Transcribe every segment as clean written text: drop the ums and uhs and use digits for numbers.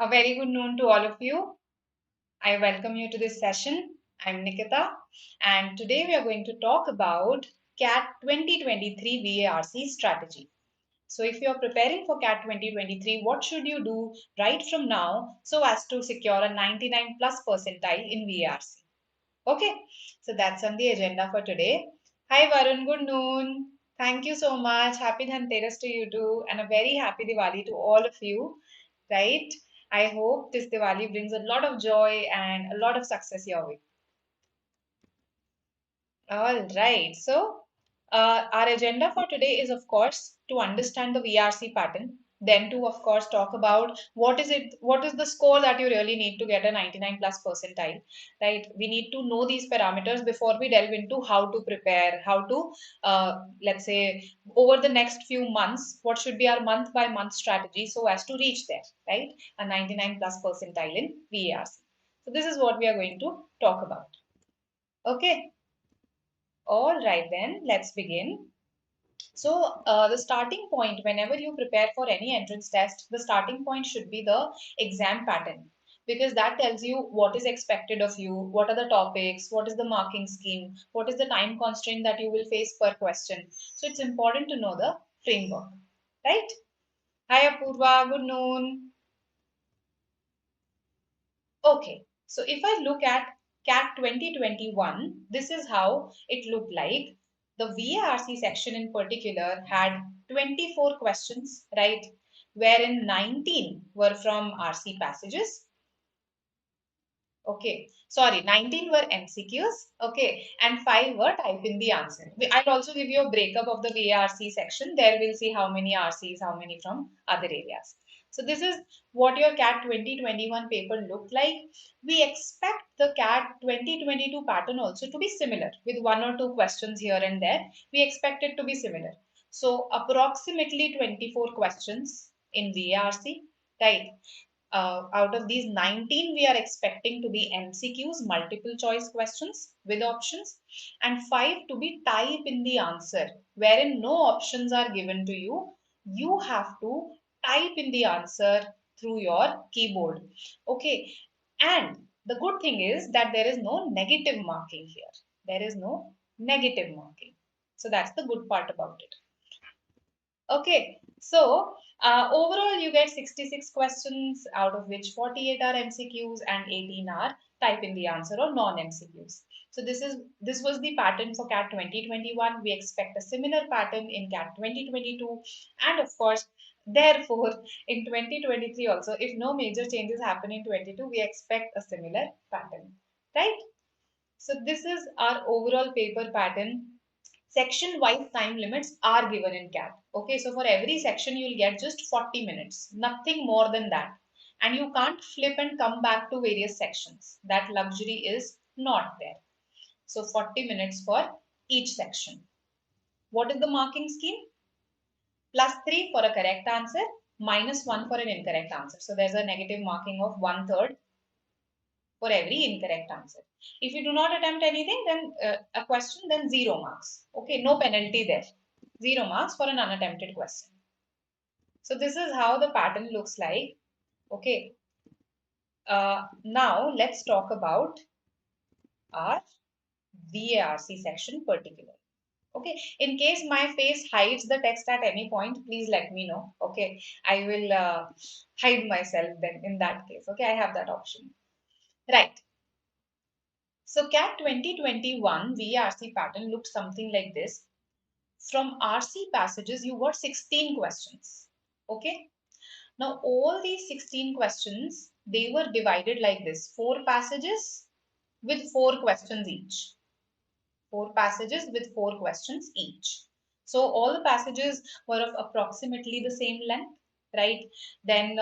A very good noon to all of you. I welcome you to this session. I'm Nikita, and today we are going to talk about CAT 2023 VARC strategy. So, if you are preparing for CAT 2023, what should you do right from now so as to secure a 99 plus percentile in VARC? Okay, so that's on the agenda for today. Hi Varun, good noon. Thank you so much. Happy Dhanteras to you too, and a very happy Diwali to all of you, right? I hope this Diwali brings a lot of joy and a lot of success your way. All right. Our agenda for today is, of course, to understand the VRC pattern. Then to, of course, talk about what is the score that you really need to get a 99 plus percentile, right? We need to know these parameters before we delve into how to prepare, how to, let's say, over the next few months, what should be our month by month strategy so as to reach there, right? A 99 plus percentile in VRC. So this is what we are going to talk about. Okay. All right, then let's begin. The starting point, whenever you prepare for any entrance test, the starting point should be the exam pattern because that tells you what is expected of you, what are the topics, what is the marking scheme, what is the time constraint that you will face per question. So, it's important to know the framework, right? Hi, Apurva, good noon. Okay, so if I look at CAT 2021, this is how it looked like. The VARC section in particular had 24 questions, right? Wherein 19 were from RC passages. Okay, sorry, 19 were MCQs. Okay, and 5 were type in the answer. I'll also give you a breakup of the VARC section. There we'll see how many RCs, how many from other areas. So this is what your CAT 2021 paper looked like. We expect the CAT 2022 pattern also to be similar with 1 or 2 questions here and there. We expect it to be similar. So approximately 24 questions in VARC, right? Out of these 19, we are expecting to be MCQs, multiple choice questions with options, and 5 to be type in the answer, wherein no options are given to you. You have to type in the answer through your keyboard. Okay, and the good thing is that there is no negative marking here. There is no negative marking. So that's the good part about it. Okay, overall you get 66 questions, out of which 48 are MCQs and 18 are type in the answer or non-MCQs. So this was the pattern for CAT 2021. We expect a similar pattern in CAT 2022, and of course, therefore, in 2023 also, if no major changes happen in 22, we expect a similar pattern, right? So this is our overall paper pattern. Section wise time limits are given in CAT. Okay, so for every section you'll get just 40 minutes, nothing more than that. And you can't flip and come back to various sections. That luxury is not there. So 40 minutes for each section. What is the marking scheme? +3 for a correct answer, -1 for an incorrect answer. So there's a negative marking of 1/3 for every incorrect answer. If you do not attempt anything, then a question, then 0 marks. Okay, no penalty there. 0 marks for an unattempted question. So this is how the pattern looks like. Okay. Now let's talk about our VARC section particularly. Okay, in case my face hides the text at any point, please let me know. Okay, I will hide myself then in that case. Okay, I have that option. Right. So CAT 2021 VARC pattern looked something like this. From RC passages, you got 16 questions. Okay. Now all these 16 questions, they were divided like this. 4 passages with 4 questions each. 4 passages with 4 questions each. So all the passages were of approximately the same length, right? Then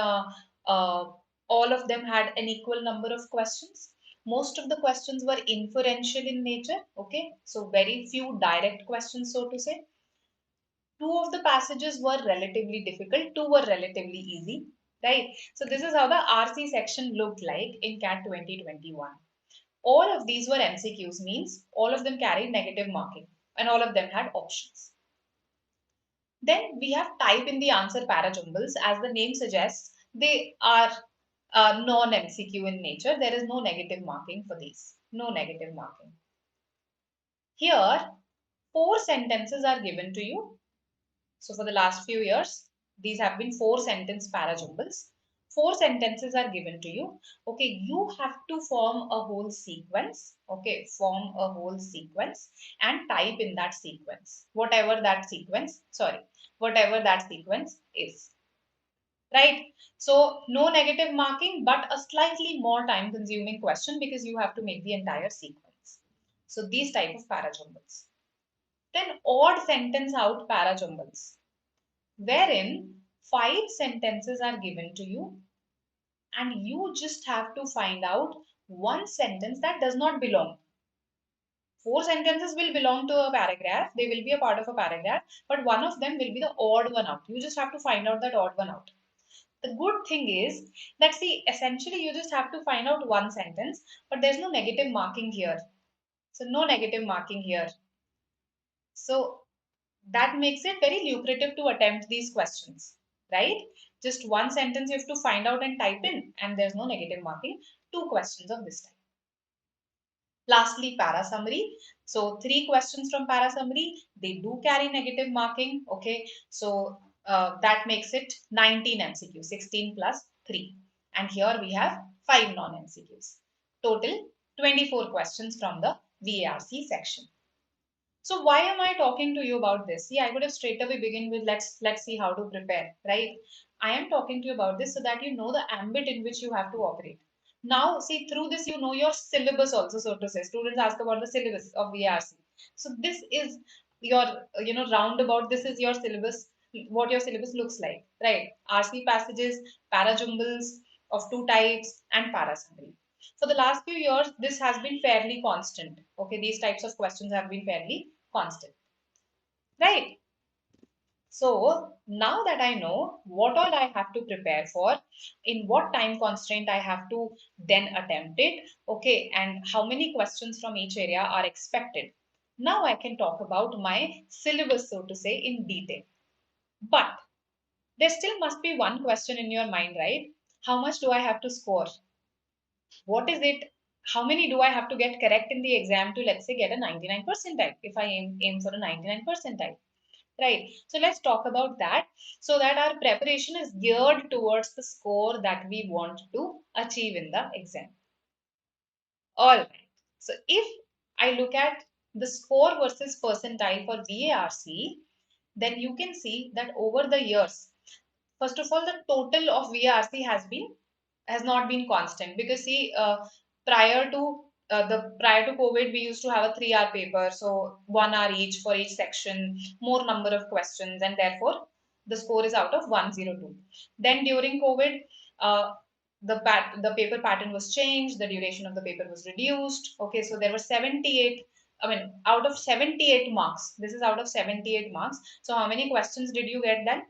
all of them had an equal number of questions. Most of the questions were inferential in nature, okay? So very few direct questions, so to say. 2 of the passages were relatively difficult, 2 were relatively easy, right? So this is how the RC section looked like in CAT 2021. All of these were MCQs, means all of them carried negative marking and all of them had options. Then we have type in the answer parajumbles. As the name suggests, they are non-MCQ in nature. There is no negative marking for these. No negative marking. Here, 4 sentences are given to you. So for the last few years, these have been 4-sentence parajumbles. 4 sentences are given to you. Okay, you have to form a whole sequence. Okay, form a whole sequence and type in that sequence. Whatever that sequence is. Right? So no negative marking, but a slightly more time consuming question because you have to make the entire sequence. So these type of parajumbles. Then odd sentence out parajumbles, wherein 5 sentences are given to you and you just have to find out one sentence that does not belong. 4 sentences will belong to a paragraph, they will be a part of a paragraph, but one of them will be the odd one out. You just have to find out that odd one out. The good thing is that, see, essentially you just have to find out one sentence, but there's no negative marking here. So no negative marking here. So that makes it very lucrative to attempt these questions, right? Just one sentence you have to find out and type in, and there's no negative marking. 2 questions of this type. Lastly, para summary. So 3 questions from para summary, they do carry negative marking. Okay, so that makes it 19 MCQ, 16 plus 3. And here we have 5 non-MCQs. Total 24 questions from the VARC section. So why am I talking to you about this? See, I would have straight away begin with let's see how to prepare, right? I am talking to you about this so that you know the ambit in which you have to operate. Now, see, through this you know your syllabus also, so to say. Students ask about the syllabus of VARC. So this is your, roundabout, this is your syllabus, what your syllabus looks like, right? RC passages, parajumbles of 2 types, and para summary. For the last few years, this has been fairly constant. Okay, these types of questions have been fairly constant, right? So now that I know what all I have to prepare for, in what time constraint I have to then attempt it, okay, and how many questions from each area are expected, now I can talk about my syllabus, so to say, in detail. But there still must be one question in your mind, right? How much do I have to score? What is it? How many do I have to get correct in the exam to, let's say, get a 99 percentile if I aim for a 99 percentile? Right. So let's talk about that so that our preparation is geared towards the score that we want to achieve in the exam. All right. So if I look at the score versus percentile for VARC, then you can see that over the years, first of all, the total of VARC has not been constant, because see, prior to prior to COVID, we used to have a 3-hour paper, so 1 hour each for each section, more number of questions, and therefore the score is out of 102. Then during COVID, the paper pattern was changed, the duration of the paper was reduced. Okay, so there were 78. I mean, out of 78 marks, this is out of 78 marks. So how many questions did you get then?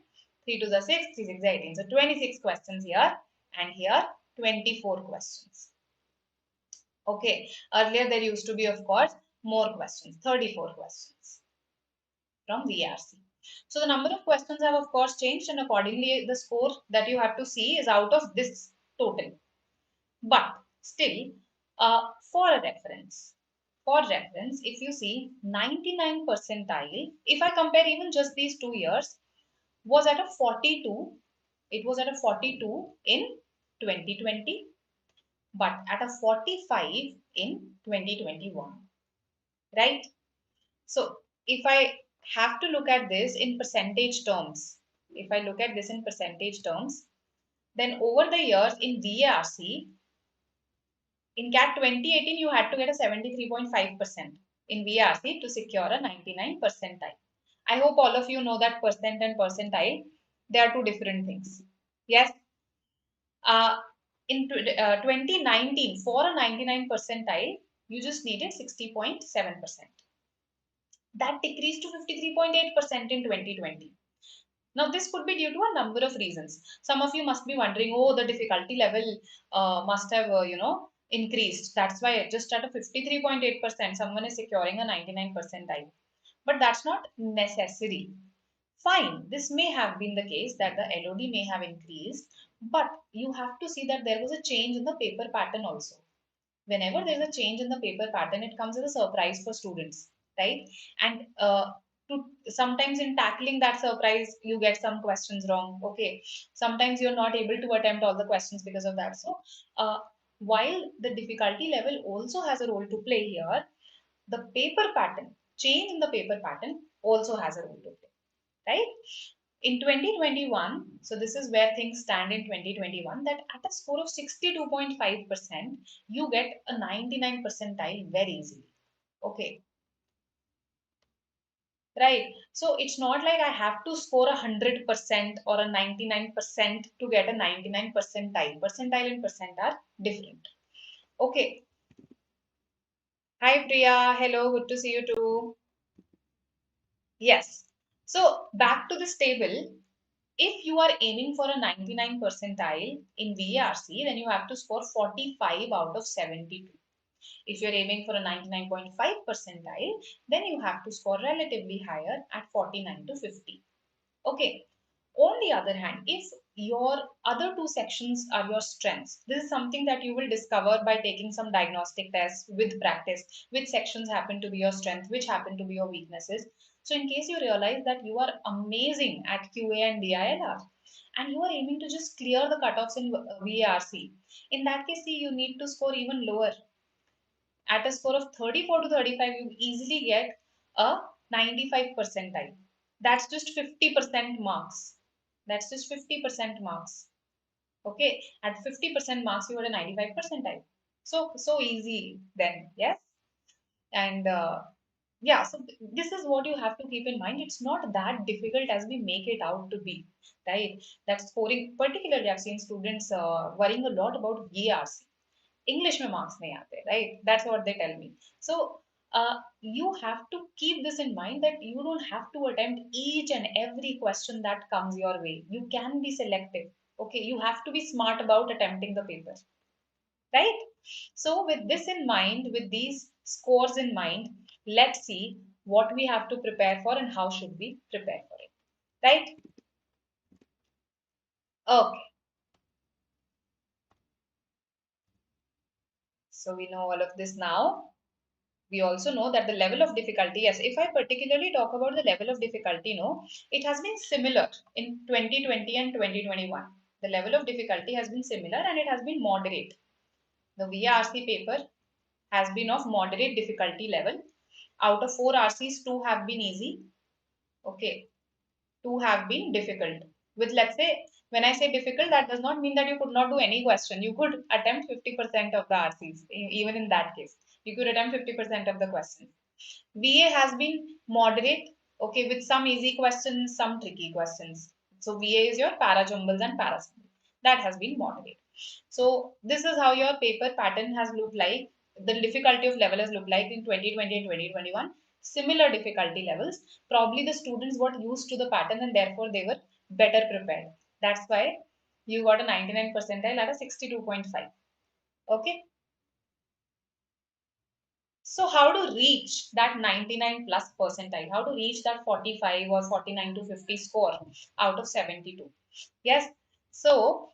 3 to the 6, 3 6 18. So 26 questions here, and here 24 questions. Okay, earlier there used to be, of course, more questions, 34 questions from VARC. So the number of questions have, of course, changed, and accordingly the score that you have to see is out of this total. But still, for reference, if you see 99 percentile, if I compare even just these 2 years, was at a 42. It was at a 42 in 2020, but at a 45 in 2021, right? So if I have to look at this in percentage terms, then over the years in VARC, in CAT 2018, you had to get a 73.5% in VARC to secure a 99 percentile. I hope all of you know that percent and percentile, they are 2 different things. Yes. In 2019, for a 99 percentile, you just needed 60.7%. That decreased to 53.8% in 2020. Now, this could be due to a number of reasons. Some of you must be wondering, oh, the difficulty level must have, increased. That's why just at a 53.8%, someone is securing a 99 percentile. But that's not necessary. Fine, this may have been the case that the LOD may have increased, But you have to see that there was a change in the paper pattern also. Whenever there's a change in the paper pattern, it comes as a surprise for students, right? And to sometimes in tackling that surprise, you get some questions wrong. Okay, sometimes you're not able to attempt all the questions because of that. So, while the difficulty level also has a role to play here, the paper pattern, change in the paper pattern also has a role to play, right? In 2021, so this is where things stand in 2021, that at a score of 62.5%, you get a 99 percentile very easily. Okay, right. So it's not like I have to score 100% or a 99% to get a 99 percentile. Percentile and percent are different. Okay. Hi Priya. Hello. Good to see you too. Yes. So back to this table. If you are aiming for a 99 percentile in VARC, then you have to score 45 out of 72. If you're aiming for a 99.5 percentile, then you have to score relatively higher at 49 to 50. Okay. On the other hand, if your other two sections are your strengths, this is something that you will discover by taking some diagnostic tests with practice, which sections happen to be your strength, which happen to be your weaknesses. So, in case you realize that you are amazing at QA and DILR and you are aiming to just clear the cutoffs in VARC, in that case, see, you need to score even lower. At a score of 34 to 35, you easily get a 95 percentile. That's just 50% marks. That's just 50% marks. Okay. At 50% marks, you got a 95 percentile. So easy then. Yes. And yeah, so this is what you have to keep in mind. It's not that difficult as we make it out to be, right? That scoring, particularly I've seen students worrying a lot about VARC. English में marks नहीं आते, right? That's what they tell me. So you have to keep this in mind that you don't have to attempt each and every question that comes your way. You can be selective. Okay, you have to be smart about attempting the paper, right? So with this in mind, with these scores in mind, let's see what we have to prepare for and how should we prepare for it, right? Okay, so we know all of this now. We also know that the level of difficulty, yes, if I particularly talk about the level of difficulty, no, it has been similar in 2020 and 2021. The level of difficulty has been similar and it has been moderate. The VARC paper has been of moderate difficulty level. Out of 4 RCs, 2 have been easy. Okay, 2 have been difficult. With, let's say, when I say difficult, that does not mean that you could not do any question. You could attempt 50% of the RCs, even in that case. You could attempt 50% of the questions. VA has been moderate, okay, with some easy questions, some tricky questions. So VA is your para-jumbles and parasymbols. That has been moderate. So this is how your paper pattern has looked like. The difficulty of level has looked like in 2020 and 2021. Similar difficulty levels. Probably the students got used to the pattern and therefore they were better prepared. That's why you got a 99 percentile at a 62.5. Okay. So how to reach that 99 plus percentile? How to reach that 45 or 49 to 50 score out of 72? Yes. So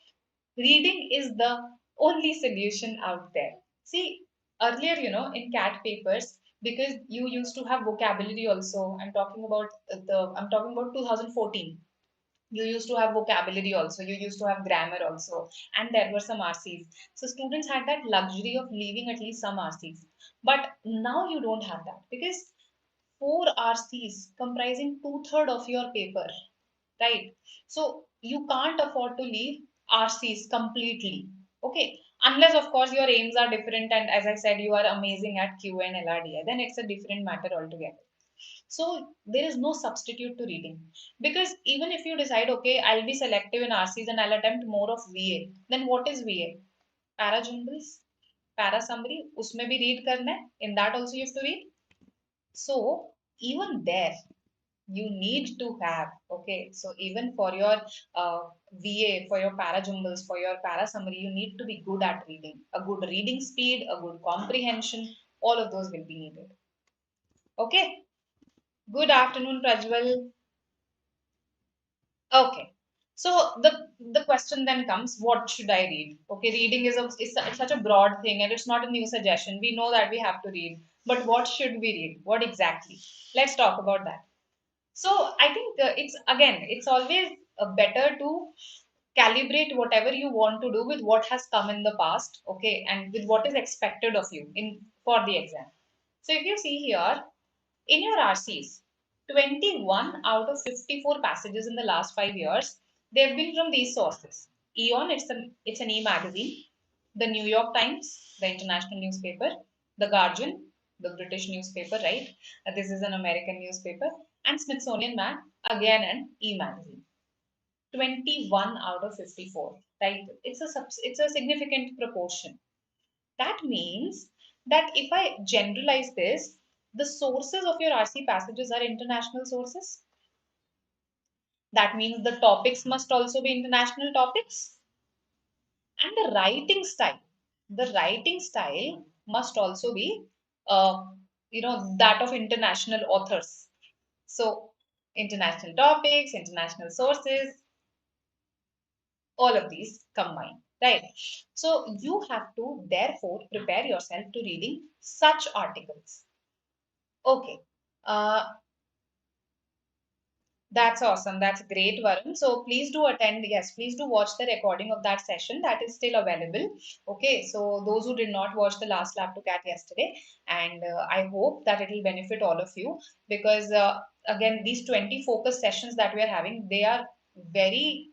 reading is the only solution out there. See, earlier, in CAT papers, because you used to have vocabulary also. I'm talking about 2014. You used to have vocabulary also, you used to have grammar also, and there were some RCs. So students had that luxury of leaving at least some RCs. But now you don't have that because 4 RCs comprising two-third of your paper, right? So you can't afford to leave RCs completely. Okay. Unless of course your aims are different and as I said, you are amazing at QA and LRDI, then it's a different matter altogether. So there is no substitute to reading. Because even if you decide, okay, I'll be selective in RCs and I'll attempt more of VA, then what is VA? Para jumbles, para summary, usme bhi read karna hai. In that also you have to read. So even there, you need to have, okay, so even for your VA, for your para jumbles, for your para summary, you need to be good at reading. A good reading speed, a good comprehension, all of those will be needed. Okay. Good afternoon, Prajwal. Okay. So the question then comes, what should I read? Okay, reading is such a broad thing, and it's not a new suggestion. We know that we have to read, but what should we read? What exactly? Let's talk about that. So I think it's always better to calibrate whatever you want to do with what has come in the past, okay, and with what is expected of you in for the exam. So if you see here in your RCs, 21 out of 54 passages in the last 5 years, they've been from these sources. Eon, it's an e-magazine. The New York Times, the international newspaper. The Guardian, the British newspaper, right? This is an American newspaper. And Smithsonian Mag, again an e-magazine. 21 out of 54, right? It's a significant proportion. That means that if I generalize this, the sources of your RC passages are international sources. That means the topics must also be international topics. And the writing style must also be, that of international authors. So, international topics, international sources, all of these combined, right? So, you have to therefore prepare yourself to reading such articles. Okay. Uh, that's awesome. That's great, Varun. So please do attend. Yes, please do watch the recording of that session. That is still available. Okay. So those who did not watch the last lab to cat yesterday, and I hope that it will benefit all of you, because again, these 20 focus sessions that we are having, they are very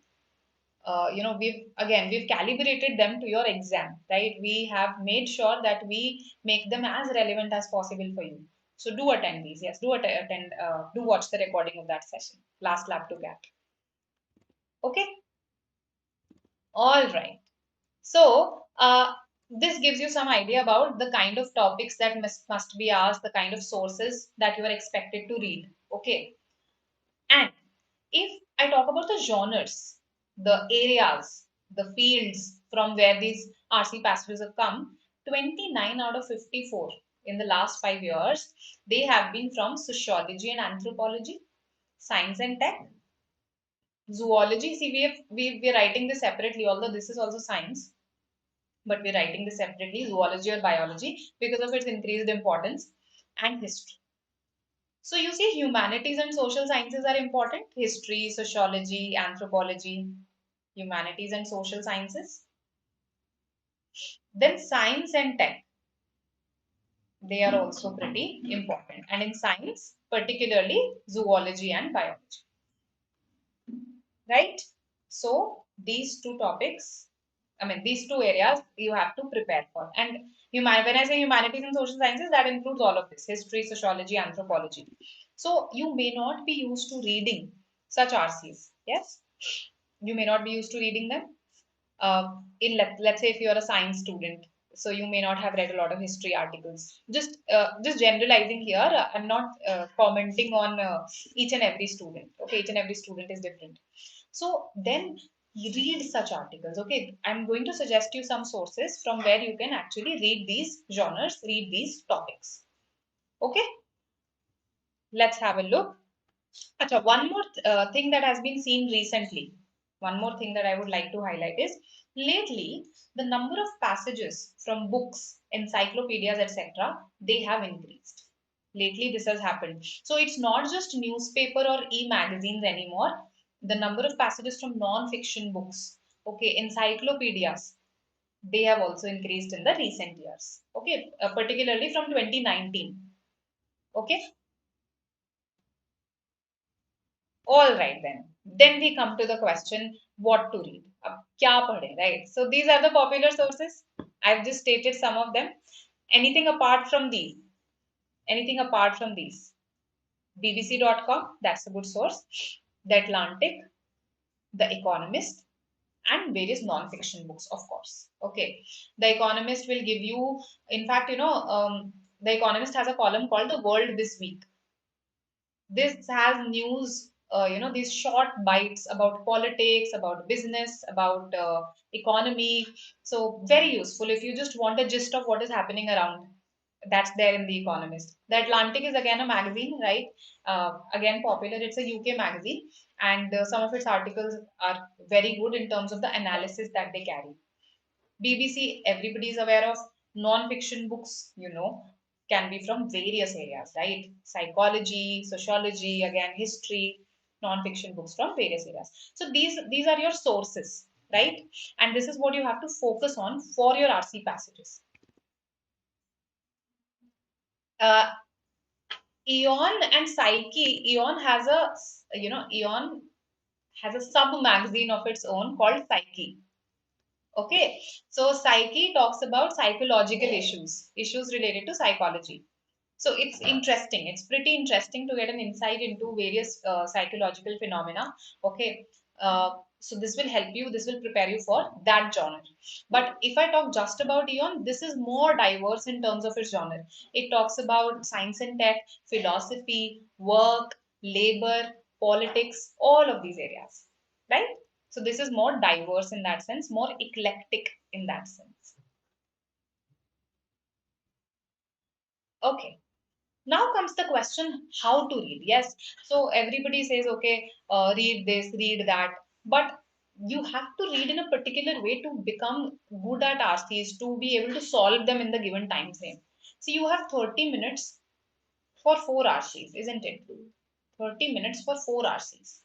we've calibrated them to your exam, right? We have made sure that we make them as relevant as possible for you. So do attend these. Yes, do watch the recording of that session, last lab to get. Okay. All right. So this gives you some idea about the kind of topics that must be asked, the kind of sources that you are expected to read. Okay. And if I talk about the genres, the areas, the fields from where these RC passages have come, 29 out of 54 in the last 5 years, they have been from sociology and anthropology, science and tech, zoology. See, we're writing this separately, although this is also science, but we're writing this separately, zoology or biology, because of its increased importance, and history. So you see, humanities and social sciences are important. History, sociology, anthropology, humanities and social sciences. Then science and tech, they are also pretty important. And in science, particularly zoology and biology, right? So these two topics, these two areas you have to prepare for. And when I say humanities and social sciences, that includes all of this: history, sociology, anthropology. So you may not be used to reading such RCs. Yes, you may not be used to reading them. Let's say if you're a science student, so you may not have read a lot of history articles. Just generalizing here. I'm not commenting on each and every student. Okay, each and every student is different. So then read such articles. Okay, I'm going to suggest you some sources from where you can actually read these genres, read these topics. Okay, let's have a look. Acha, one more thing that has been seen recently, one more thing that I would like to highlight is, lately the number of passages from books, encyclopedias, etc., they have increased. Lately, this has happened. So it's not just newspaper or e-magazines anymore. The number of passages from non-fiction books, okay, encyclopedias, they have also increased in the recent years. Okay, particularly from 2019. Okay. All right then. Then we come to the question, what to read? Ab kya padhe, right? So these are the popular sources. I've just stated some of them. Anything apart from these? Anything apart from these? BBC.com, that's a good source. The Atlantic, The Economist, and various non-fiction books, of course. Okay. The Economist will give you, in fact, The Economist has a column called The World This Week. This has news, these short bites about politics, about business, about economy. So very useful if you just want a gist of what is happening around. That's there in The Economist. The Atlantic is again a magazine, right? Again popular. It's a UK magazine, and some of its articles are very good in terms of the analysis that they carry. BBC, everybody is aware of. Non-fiction books, can be from various areas, right? Psychology, sociology, again history, non-fiction books from various areas. So these are your sources, right? And this is what you have to focus on for your RC passages. Uh, Eon and Psyche, Eon has a sub magazine of its own called Psyche. Okay, so Psyche talks about psychological issues related to psychology. So it's interesting. It's pretty interesting to get an insight into various psychological phenomena. Okay. So this will help you, this will prepare you for that genre. But if I talk just about Eon, this is more diverse in terms of its genre. It talks about science and tech, philosophy, work, labor, politics, all of these areas. Right? So this is more diverse in that sense, more eclectic in that sense. Okay. Now comes the question how to read. Yes, so everybody says, okay, read this, read that, but you have to read in a particular way to become good at RCs, to be able to solve them in the given time frame. So you have 30 minutes for 4 RCs, isn't it? 30 minutes for 4 RCs.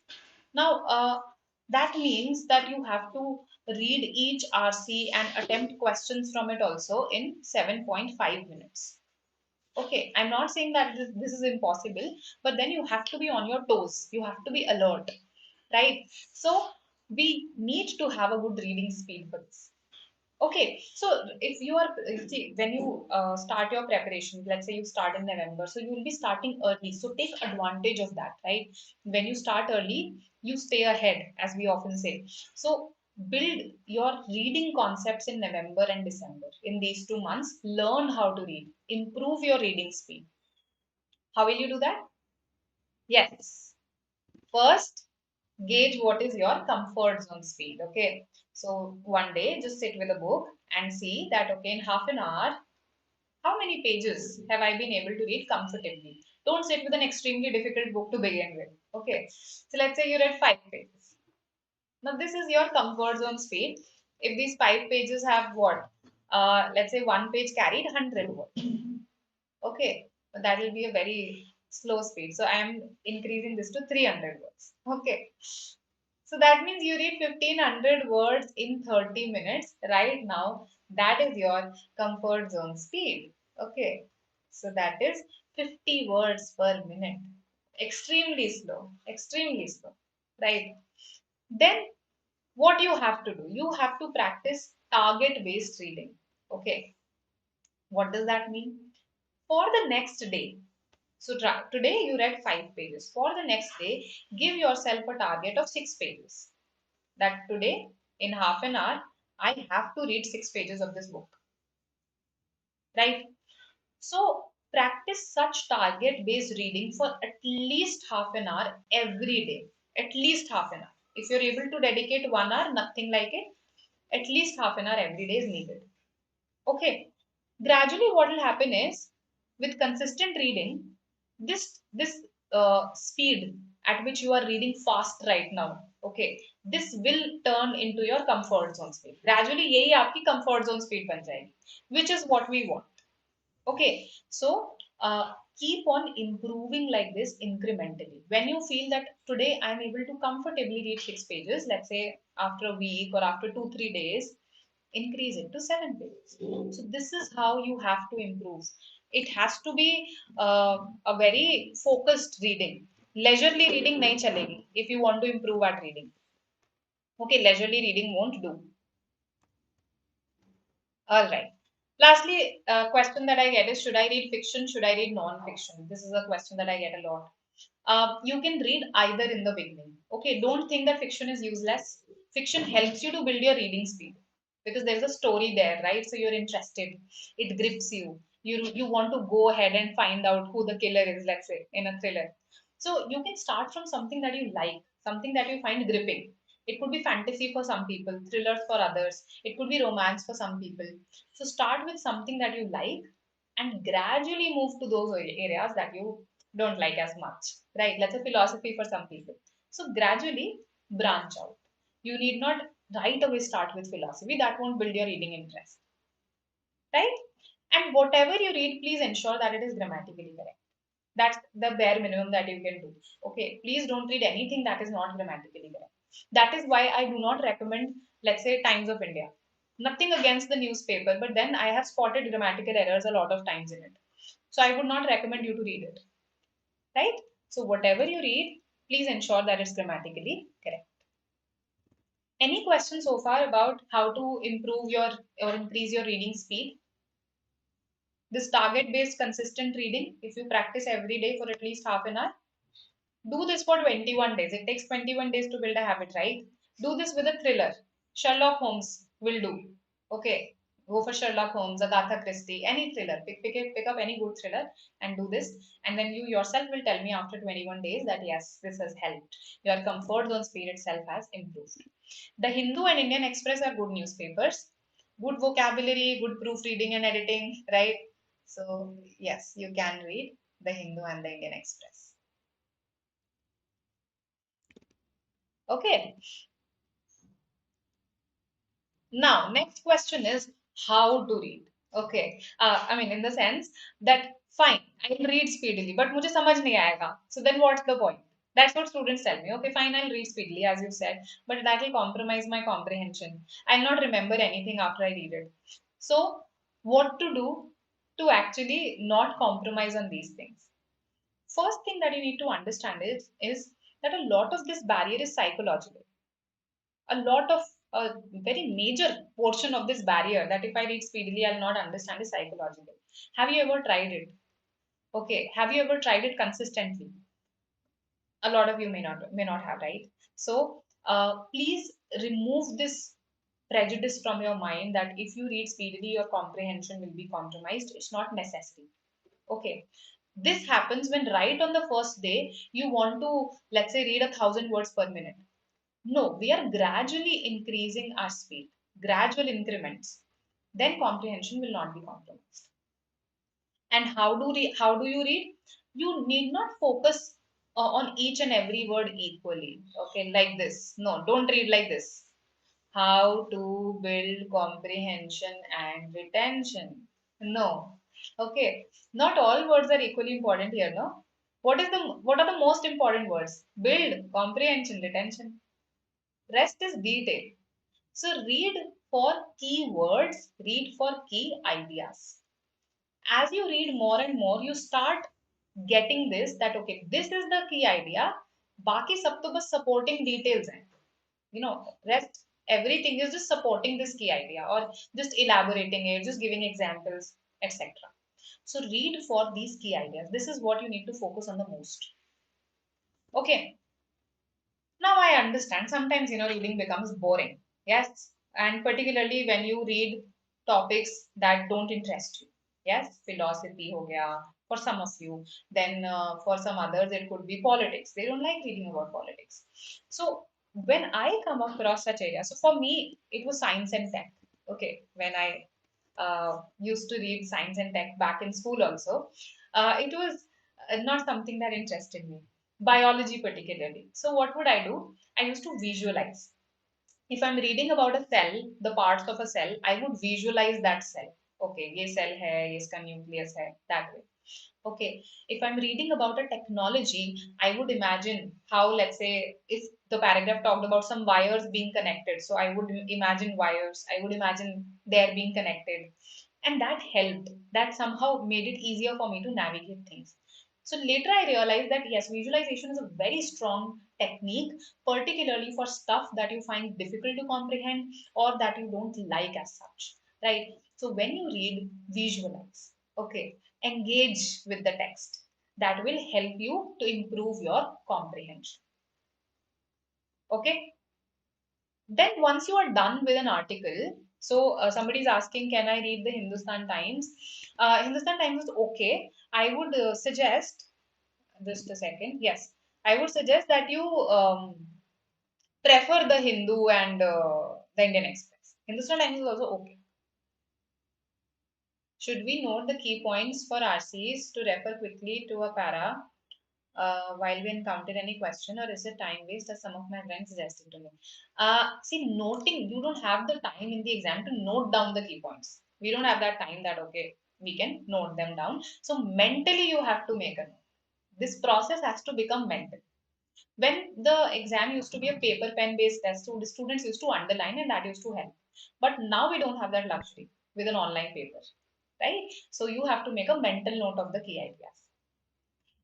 Now, that means that you have to read each RC and attempt questions from it also in 7.5 minutes. Okay, I'm not saying that this is impossible, but then you have to be on your toes. You have to be alert, right? So we need to have a good reading speed for this. Okay, so if you are, see, when you start your preparation, let's say you start in November, so you will be starting early. So take advantage of that, right? When you start early, you stay ahead, as we often say. So build your reading concepts in November and December. In these 2 months, learn how to read, improve your reading speed. How will you do that? Yes. First, gauge what is your comfort zone speed. Okay. So one day, just sit with a book and see that, okay, in half an hour, how many pages have I been able to read comfortably? Don't sit with an extremely difficult book to begin with. Okay. So let's say you read 5 pages. Now, this is your comfort zone speed. If these 5 pages have what? Let's say one page carried 100 words. Okay, but that will be a very slow speed. So I am increasing this to 300 words. Okay. So that means you read 1500 words in 30 minutes right now. That is your comfort zone speed. Okay. So that is 50 words per minute. Extremely slow. Extremely slow. Right. Then what you have to do? You have to practice target based reading. Okay. What does that mean? For the next day, so today you read 5 pages. For the next day, give yourself a target of 6 pages. That today, in half an hour, I have to read 6 pages of this book. Right? So practice such target based reading for at least half an hour every day. At least half an hour. If you're able to dedicate 1 hour, nothing like it, at least half an hour every day is needed. Okay. Gradually, what will happen is with consistent reading, this speed at which you are reading fast right now, okay, this will turn into your comfort zone speed. Gradually, यही आपकी comfort zone speed बन जाएगी, which is what we want. Okay, so keep on improving like this incrementally. When you feel that today I'm able to comfortably read 6 pages, let's say after a week or after 2-3 days, increase it to 7 pages. So this is how you have to improve. It has to be a very focused reading. Leisurely reading nahi chalegi if you want to improve at reading. Okay, leisurely reading won't do. All right. Lastly, a question that I get is, should I read fiction? Should I read non-fiction? This is a question that I get a lot. You can read either in the beginning. Okay, don't think that fiction is useless. Fiction helps you to build your reading speed because there's a story there, right? So you're interested. It grips you. You want to go ahead and find out who the killer is, let's say, in a thriller. So you can start from something that you like, something that you find gripping. It could be fantasy for some people, thrillers for others. It could be romance for some people. So start with something that you like and gradually move to those areas that you don't like as much, right? Let's say philosophy for some people. So gradually branch out. You need not right away start with philosophy. That won't build your reading interest, right? And whatever you read, please ensure that it is grammatically correct. That's the bare minimum that you can do. Okay, please don't read anything that is not grammatically correct. That is why I do not recommend, let's say, Times of India. Nothing against the newspaper, but then I have spotted grammatical errors a lot of times in it. So I would not recommend you to read it, right? So whatever you read, please ensure that it's grammatically correct. Any questions so far about how to improve your or increase your reading speed? This target based consistent reading, if you practice every day for at least half an hour, do this for 21 days. It takes 21 days to build a habit, right? Do this with a thriller. Sherlock Holmes will do. Okay. Go for Sherlock Holmes, Agatha Christie, any thriller. Pick up any good thriller and do this. And then you yourself will tell me after 21 days that yes, this has helped. Your comfort zone speed itself has improved. The Hindu and Indian Express are good newspapers. Good vocabulary, good proofreading and editing, right? So, yes, you can read the Hindu and the Indian Express. Okay. Now, next question is how to read. Okay. I mean, in the sense that fine, I'll read speedily, but मुझे समझ नहीं आएगा. So then what's the point? That's what students tell me. Okay, fine, I'll read speedily, as you said, but that will compromise my comprehension. I'll not remember anything after I read it. So, what to do to actually not compromise on these things? First thing that you need to understand is that a lot of this barrier is psychological. A lot of a very major portion of this barrier that if I read speedily, I'll not understand is psychological. Have you ever tried it? Okay. Have you ever tried it consistently? A lot of you may not have, right? So please remove this prejudice from your mind that if you read speedily, your comprehension will be compromised. It's not necessary. Okay. This happens when right on the first day you want to, let's say, read 1,000 words per minute. No, we are gradually increasing our speed, gradual increments. Then comprehension will not be compromised. And how do you read? You need not focus on each and every word equally. Okay, like this. No, don't read like this. How to build comprehension and retention. No. Okay. Not all words are equally important here, no? What are the most important words? Build, comprehension, retention. Rest is detail. So read for key words, read for key ideas. As you read more and more, you start getting this that okay, this is the key idea. बाकी सब तो बस supporting details हैं. You know, rest everything is just supporting this key idea or just elaborating it, just giving examples, etc. So read for these key ideas. This is what you need to focus on the most. Okay. Now I understand sometimes, reading becomes boring. Yes. And particularly when you read topics that don't interest you. Yes. Philosophy ho gaya for some of you. Then for some others, it could be politics. They don't like reading about politics. So when I come across such areas, so for me, it was science and tech. Okay. When I used to read science and tech back in school also, it was not something that interested me, biology particularly. So what would I do? I used to visualize. If I'm reading about a cell, the parts of a cell, I would visualize that cell. Okay, ये cell है, ये इसका nucleus है, that way. Okay, if I'm reading about a technology, I would imagine how, let's say, if the paragraph talked about some wires being connected, so I would imagine wires, I would imagine they're being connected. And that helped. That somehow made it easier for me to navigate things. So later I realized that yes, visualization is a very strong technique, particularly for stuff that you find difficult to comprehend or that you don't like as such, right? So when you read, visualize. Okay, engage with the text. That will help you to improve your comprehension. Okay. Then once you are done with an article, so somebody is asking, can I read the Hindustan Times? Hindustan Times is okay. I would suggest, just a second. Yes, I would suggest that you prefer the Hindu and the Indian Express. Hindustan Times is also okay. Should we note the key points for RCs to refer quickly to a para while we encounter any question, or is it time waste as some of my friends suggested to me? See, noting, you don't have the time in the exam to note down the key points. We don't have that time that, okay, we can note them down. So mentally you have to make a note. This process has to become mental. When the exam used to be a paper pen based test, so the students used to underline and that used to help. But now we don't have that luxury with an online paper, right? So you have to make a mental note of the key ideas.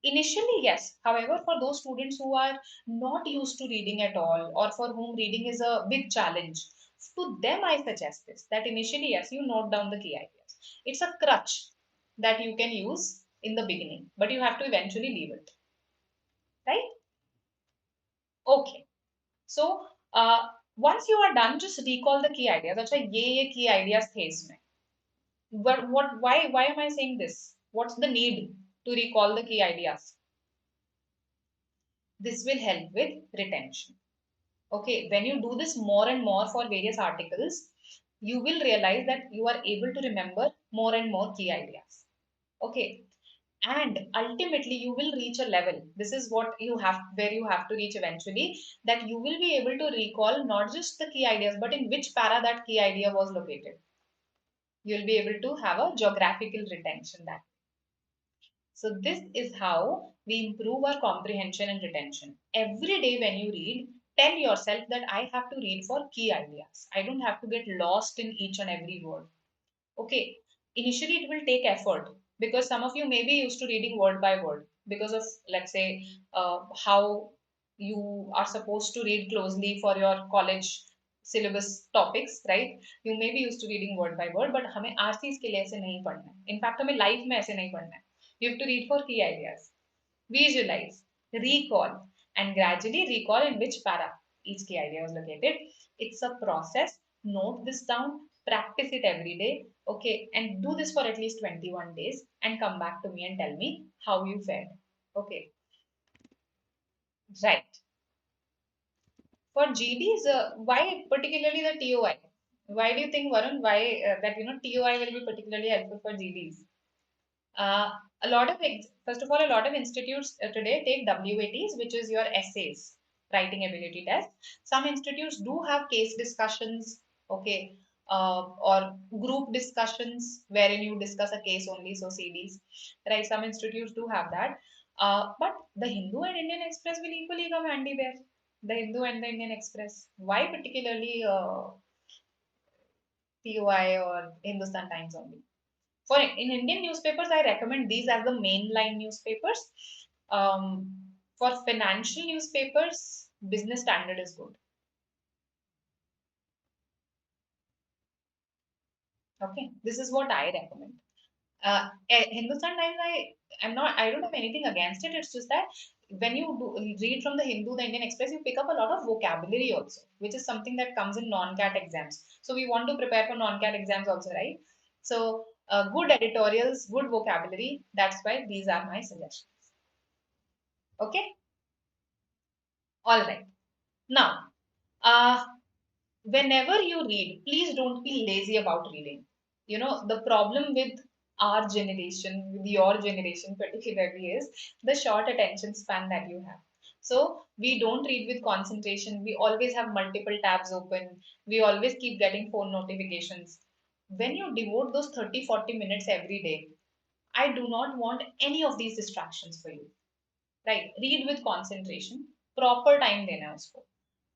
Initially, yes. However, for those students who are not used to reading at all, or for whom reading is a big challenge, to them I suggest this, that initially, yes, you note down the key ideas. It's a crutch that you can use in the beginning, but you have to eventually leave it, right? Okay. So, once you are done, just recall the key ideas. अच्छा ये key ideas थे इसमें. But why am I saying this? What's the need to recall the key ideas? This will help with retention. Okay, when you do this more and more for various articles, you will realize that you are able to remember more and more key ideas. Okay, and ultimately you will reach a level. This is what you have, where you have to reach eventually, that you will be able to recall not just the key ideas, but in which para that key idea was located. You'll be able to have a geographical retention that. So this is how we improve our comprehension and retention. Every day when you read, tell yourself that I have to read for key ideas. I don't have to get lost in each and every word. Okay, initially it will take effort because some of you may be used to reading word by word because of, let's say, how you are supposed to read closely for your college syllabus topics, right? You may be used to reading word by word, but हमें RCs के लिए ऐसे नहीं पढ़ना है. In fact, हमें life में ऐसे नहीं पढ़ना है. You have to read for key ideas, visualize, recall, and gradually recall in which para each key idea was located. It's a process. Note this down, practice it every day, okay, and do this for at least 21 days and come back to me and tell me how you fared. Okay, right. For GDs, why particularly the TOI? Why do you think, Varun, why that TOI will be particularly helpful for GDs? Uh, First of all, a lot of institutes today take WATs, which is your essays, writing ability test. Some institutes do have case discussions, okay, or group discussions wherein you discuss a case only, so CDs, right? Some institutes do have that. But the Hindu and Indian Express will equally come handy there. The Hindu and the Indian Express. Why particularly TOI or Hindustan Times only? For in Indian newspapers, I recommend these as the mainline newspapers. For financial newspapers, Business Standard is good. Okay, this is what I recommend. Hindustan Times, I don't have anything against it. It's just that when you read from the Hindu, the Indian Express, you pick up a lot of vocabulary also, which is something that comes in non-CAT exams. So we want to prepare for non-CAT exams also, right? So good editorials, good vocabulary. That's why these are my suggestions. Okay. All right. Now, uh, whenever you read, please don't be lazy about reading. You know, the problem with our generation, with your generation particularly, is the short attention span that you have. So, we don't read with concentration. We always have multiple tabs open. We always keep getting phone notifications. When you devote those 30-40 minutes every day, I do not want any of these distractions for you. Right read with concentration proper time देना है उसको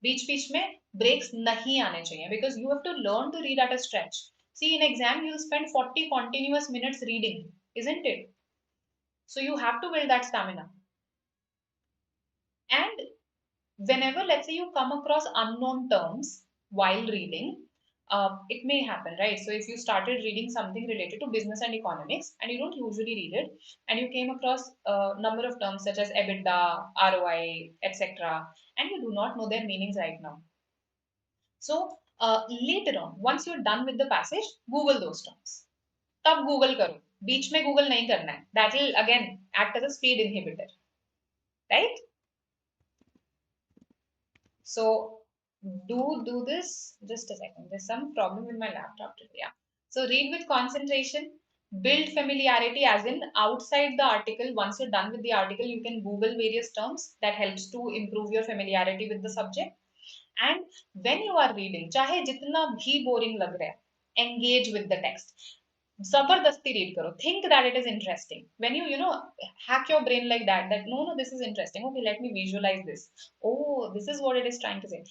बीच बीच में breaks नहीं आने चाहिए because you have to learn to read at a stretch see in exam you spend 40 continuous minutes reading, isn't it? So you have to build that stamina. And whenever, let's say, you come across unknown terms while reading, it may happen, right? So if you started reading something related to business and economics and you don't usually read it, and you came across a number of terms such as EBITDA, ROI, etc., and you do not know their meanings right now. So later on, once you're done with the passage, Google those terms. तब Google करो, बीच में Google नहीं करना है. That will again act as a speed inhibitor, right? So do this. Just a second. There's some problem with my laptop today. Yeah. So read with concentration. Build familiarity as in outside the article. Once you're done with the article, you can Google various terms that helps to improve your familiarity with the subject. And when you are reading, चाहे जितना भी boring लग रहा है, engage with the text. जबरदस्ती read करो. Think that it is interesting. When you hack your brain like that, that no, this is interesting. Okay, let me visualize this. Oh, this is what it is trying to say.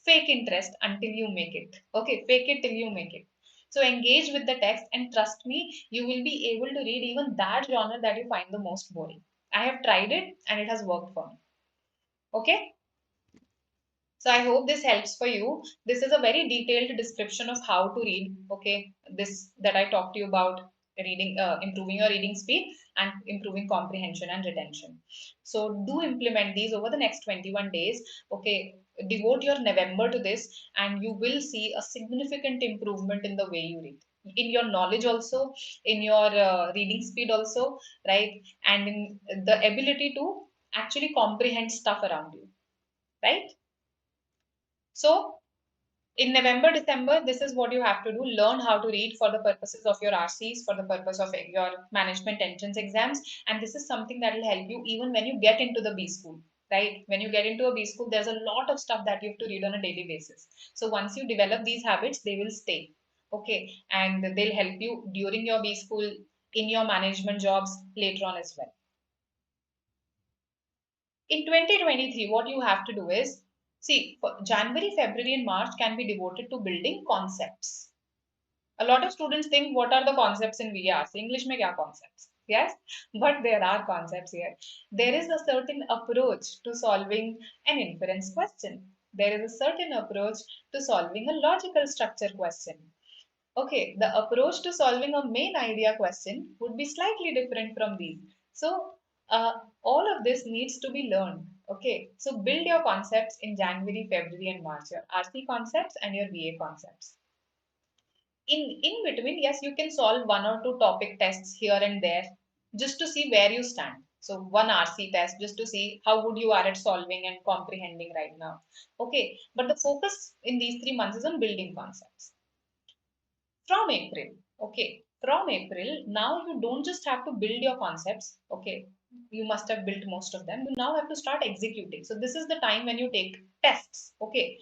Fake interest until you make it. Okay, fake it till you make it. So engage with the text and trust me, you will be able to read even that genre that you find the most boring. I have tried it and it has worked for me. Okay. So I hope this helps for you. This is a very detailed description of how to read. Okay, this that I talked to you about reading, improving your reading speed and improving comprehension and retention. So do implement these over the next 21 days. Okay, devote your November to this, and you will see a significant improvement in the way you read, in your knowledge also, in your reading speed also, right, and in the ability to actually comprehend stuff around you, right? So in November, December, this is what you have to do. Learn how to read for the purposes of your RCs, for the purpose of your management entrance exams. And this is something that will help you even when you get into the B school, right? When you get into a B school, there's a lot of stuff that you have to read on a daily basis. So once you develop these habits, they will stay. Okay. And they'll help you during your B school, in your management jobs later on as well. In 2023, what you have to do is, see, January, February, and March can be devoted to building concepts. A lot of students think, what are the concepts in VARC? English mein kya concepts? Yes, but there are concepts here. There is a certain approach to solving an inference question. There is a certain approach to solving a logical structure question. Okay, the approach to solving a main idea question would be slightly different from these. So, all of this needs to be learned. Okay, so build your concepts in January, February, and March, your RC concepts and your VA concepts. In between, yes, you can solve one or two topic tests here and there just to see where you stand. So, one RC test just to see how good you are at solving and comprehending right now. Okay, but the focus in these 3 months is on building concepts. From April, okay, from April, now you don't just have to build your concepts, okay, you must have built most of them. You now have to start executing. So, this is the time when you take tests, okay.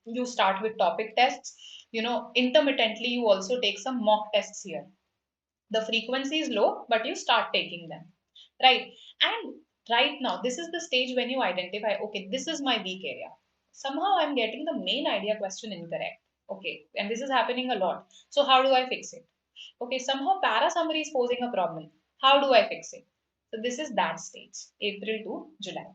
You start with topic tests, intermittently, you also take some mock tests here. The frequency is low, but you start taking them, right? And right now, this is the stage when you identify, okay, this is my weak area. Somehow I'm getting the main idea question incorrect. Okay, and this is happening a lot. So how do I fix it? Okay, somehow para summary is posing a problem. How do I fix it? So this is that stage, April to July.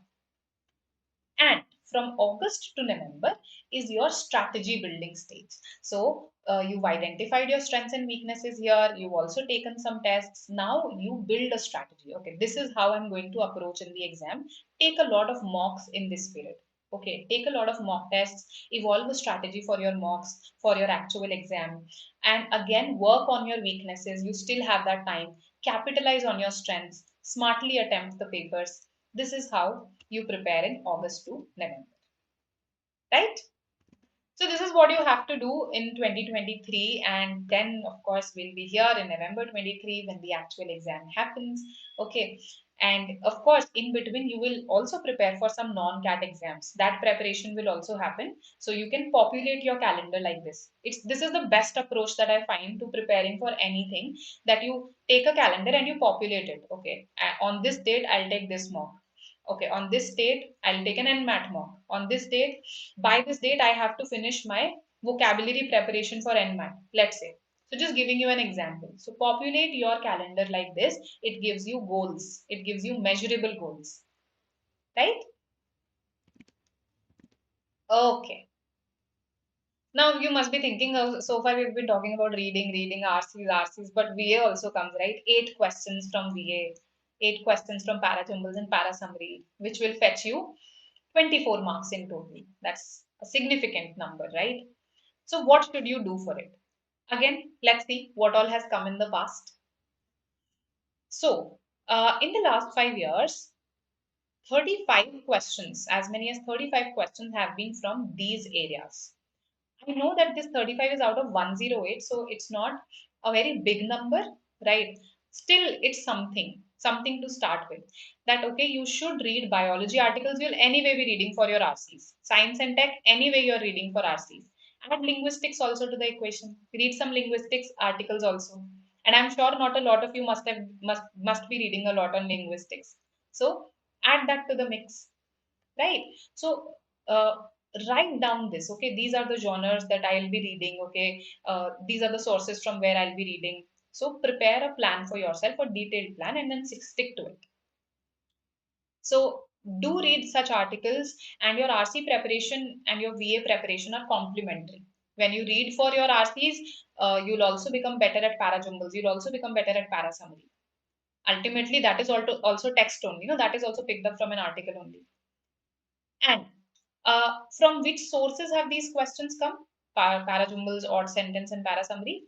And from August to November is your strategy building stage. So you've identified your strengths and weaknesses here. You've also taken some tests. Now you build a strategy. Okay, this is how I'm going to approach in the exam. Take a lot of mocks in this period. Okay, take a lot of mock tests, evolve a strategy for your mocks, for your actual exam, and again work on your weaknesses. You still have that time. Capitalize on your strengths, smartly attempt the papers. This is how you prepare in August to November, right? So this is what you have to do in 2023, and then of course we'll be here in November 23 when the actual exam happens. Okay, and of course in between you will also prepare for some non-CAT exams. That preparation will also happen, so you can populate your calendar like this. This is the best approach that I find to preparing for anything, that you take a calendar and you populate it. Okay, on this date I'll take this mock. Okay, on this date, I'll take an NMAT mock. On this date, by this date, I have to finish my vocabulary preparation for NMAT, let's say. So just giving you an example. So populate your calendar like this. It gives you goals. It gives you measurable goals, right? Okay. Now you must be thinking of, so far we've been talking about reading, RCs, but VA also comes, right? 8 questions from VA, 8 questions from para-jumbles and para-summary, which will fetch you 24 marks in total. That's a significant number, right? So what should you do for it? Again, let's see what all has come in the past. So, in the last 5 years, 35 questions, as many as 35 questions have been from these areas. I know that this 35 is out of 108, so it's not a very big number, right? Still, it's something to start with. That okay, you should read biology articles. You'll anyway be reading for your RCs. Science and tech, anyway you're reading for RCs. Add linguistics also to the equation. Read some linguistics articles also. And I'm sure not a lot of you must be reading a lot on linguistics. So add that to the mix, right? So uh, write down this. Okay, these are the genres that I'll be reading. Okay, these are the sources from where I'll be reading. So prepare a plan for yourself, a detailed plan, and then stick to it. So do read such articles, and your RC preparation and your VA preparation are complementary. When you read for your RCs, you'll also become better at parajumbles. You'll also become better at para summary. Ultimately, that is also text only. That is also picked up from an article only. And from which sources have these questions come? Parajumbles, odd sentence, and para summary.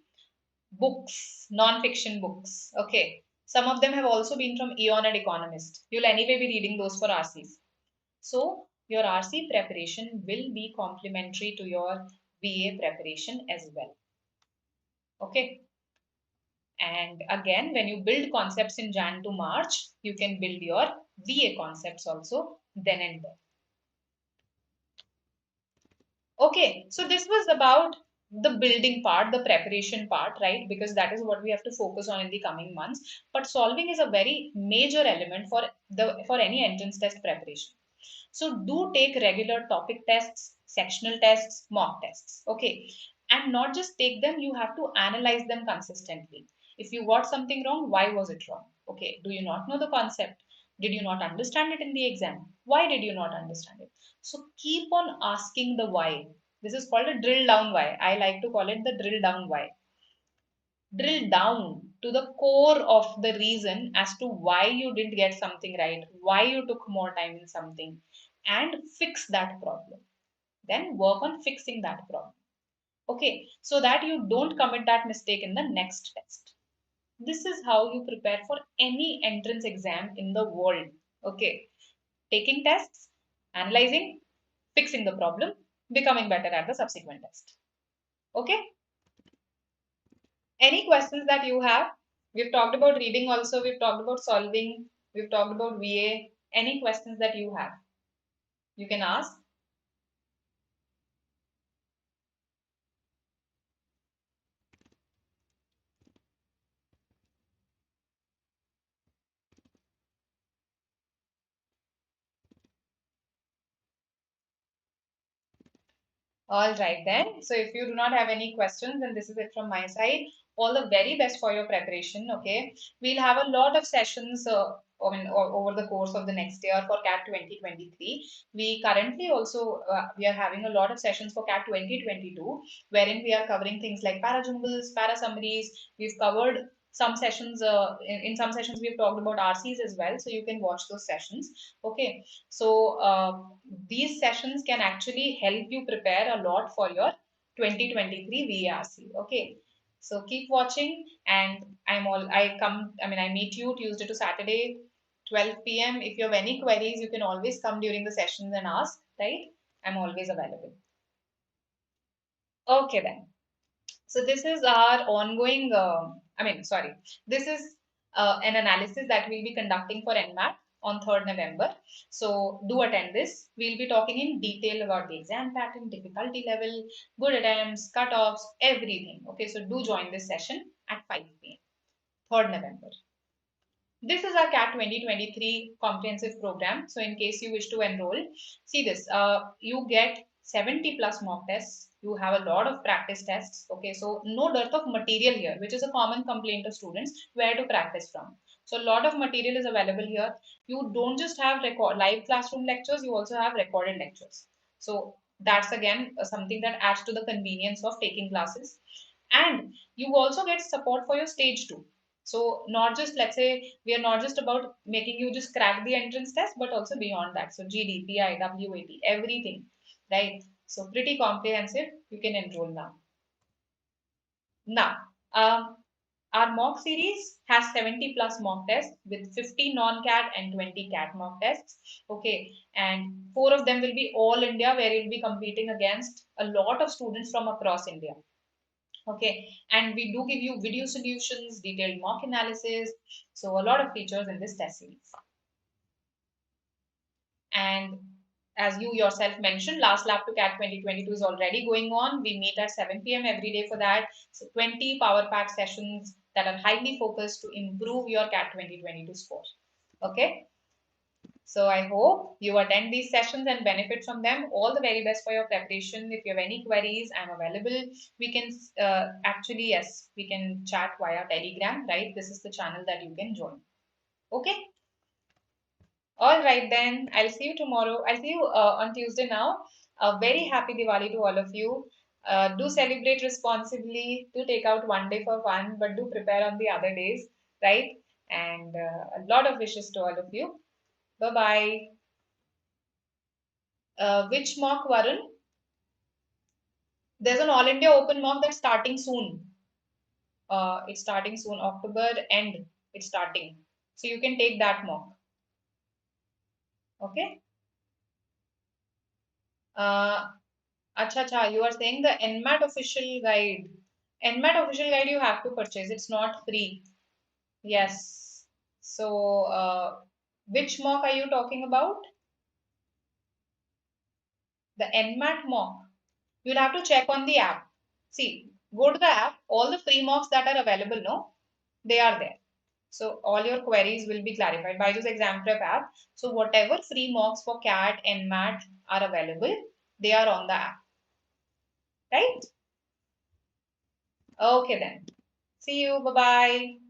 Books, non-fiction books. Okay. Some of them have also been from Eon and Economist. You'll anyway be reading those for RCs. So your RC preparation will be complementary to your VA preparation as well. Okay. And again, when you build concepts in Jan to March, you can build your VA concepts also then and there. Okay, so this was about the building part, the preparation part, right? Because that is what we have to focus on in the coming months. But solving is a very major element for any entrance test preparation. So do take regular topic tests, sectional tests, mock tests. Okay, and not just take them, you have to analyze them consistently. If you got something wrong, why was it wrong? Okay, do you not know the concept? Did you not understand it in the exam? Why did you not understand it? So keep on asking the why. This is called a drill down why. I like to call it the drill down why. Drill down to the core of the reason as to why you didn't get something right, why you took more time in something, and fix that problem. Then work on fixing that problem. Okay, so that you don't commit that mistake in the next test. This is how you prepare for any entrance exam in the world. Okay, taking tests, analyzing, fixing the problem, becoming better at the subsequent test. Okay, any questions that you have? We've talked about reading also, we've talked about solving, we've talked about VA. Any questions that you have, you can ask. All right then. So if you do not have any questions, then this is it from my side. All the very best for your preparation. Okay. We'll have a lot of sessions over the course of the next year for CAT 2023. We currently also we are having a lot of sessions for CAT 2022, wherein we are covering things like parajumbles, para summaries. We've covered some sessions. In some sessions, we've talked about RCs as well. So you can watch those sessions. Okay. So these sessions can actually help you prepare a lot for your 2023 VARC. Okay, so keep watching, and I meet you Tuesday to Saturday 12 p.m. If you have any queries, you can always come during the sessions and ask, right? I'm always available. Okay then. So this is our ongoing, this is an analysis that we'll be conducting for NMAT on 3rd November. So do attend this. We'll be talking in detail about the exam pattern, difficulty level, good attempts, cutoffs, everything. Okay, so do join this session at 5 p.m. 3rd November. This is our CAT 2023 comprehensive program. So in case you wish to enroll, see this, you get 70 plus mock tests. You have a lot of practice tests. Okay, so no dearth of material here, which is a common complaint of students, where to practice from. So a lot of material is available here. You don't just have live classroom lectures, you also have recorded lectures. So that's again something that adds to the convenience of taking classes. And you also get support for your stage 2. So not just, let's say, we are not just about making you just crack the entrance test, but also beyond that. So GD, PI, WAT, everything, right? So pretty comprehensive. You can enroll now. Now, our mock series has 70 plus mock tests with 50 non-CAT and 20 CAT mock tests. Okay, and 4 of them will be all India, where you'll be competing against a lot of students from across India. Okay, and we do give you video solutions, detailed mock analysis, so a lot of features in this test series. And as you yourself mentioned, last lap to CAT 2022 is already going on. We meet at 7 p.m. every day for that. So 20 power pack sessions that are highly focused to improve your CAT 2022 score. Okay. So I hope you attend these sessions and benefit from them. All the very best for your preparation. If you have any queries, I'm available. We can actually, yes, we can chat via Telegram, right? This is the channel that you can join. Okay. All right, then I'll see you tomorrow. I'll see you on Tuesday now. A very happy Diwali to all of you. Do celebrate responsibly. Do take out one day for fun, but do prepare on the other days, right? And a lot of wishes to all of you. Bye bye. Which mock, Varun? There's an All India Open mock that's starting soon. It's starting soon, October end. It's starting. So you can take that mock. Okay. Acha, you are saying the NMAT official guide. NMAT official guide you have to purchase. It's not free. Yes. So, which mock are you talking about? The NMAT mock. You'll have to check on the app. See, go to the app. All the free mocks that are available, no, they are there. So all your queries will be clarified by this exam prep app. So whatever free mocks for CAT and MAT are available, they are on the app. Right? Okay then. See you. Bye bye.